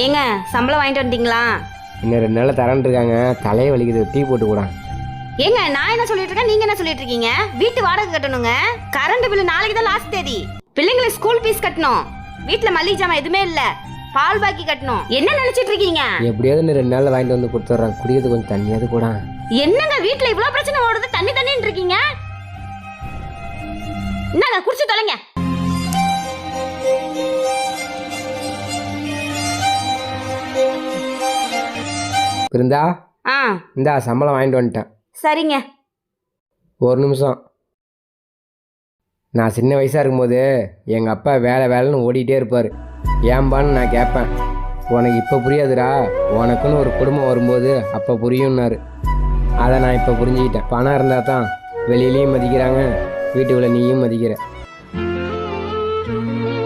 ஏங்க சம்பளம் வாங்கிட்டு வந்துட்டீங்களா? இன்னும் 2 நாள் தரேன் இருக்காங்க. தலையை வலிக்குது, டீ போட்டு கூட. ஏங்க நான் என்ன சொல்லிட்டு இருக்கேன், நீங்க என்ன சொல்லிட்டு இருக்கீங்க? வீட்டு வாடகை கட்டணுங்க, கரண்ட் பில்லு நாளைக்கு தான் லாஸ்ட் தேதி, பிள்ளைங்களுக்கு ஸ்கூல் ஃபீஸ் கட்டணும், வீட்டுல மல்லிகை ஜாமான் எதுவுமே இல்ல, பால் பாக்கி கட்டணும். என்ன நினைச்சிட்டு இருக்கீங்க? எப்படியாவது இன்னும் 2 நாள்ல வாங்கிட்டு வந்து கொடுத்துட்றேன். குடிக்கிறது கொஞ்சம் தண்ணியாவது கூட. என்னங்க வீட்டுல இவ்வளவு பிரச்சனை ஓடுது, தண்ணி தண்ணின்னு இருக்கீங்க? என்னங்க குடிச்சு தொலைங்க. இருந்தா இந்தா சம்பளம் வாங்கிட்டு வந்துட்டேன். சரிங்க. ஒரு நிமிஷம். நான் சின்ன வயசாக இருக்கும்போது எங்கள் அப்பா வேலைன்னு ஓடிட்டே இருப்பார். ஏம்பான்னு நான் கேட்பேன். உனக்கு இப்போ புரியாதுடா, உனக்குன்னு ஒரு குடும்பம் வரும்போது அப்போ புரியும்னாரு. அதை நான் இப்போ புரிஞ்சுக்கிட்டேன். பணம் இருந்தால் தான் வெளியிலையும் மதிக்கிறாங்க, வீட்டுக்குள்ளே நீயும் மதிக்கிற.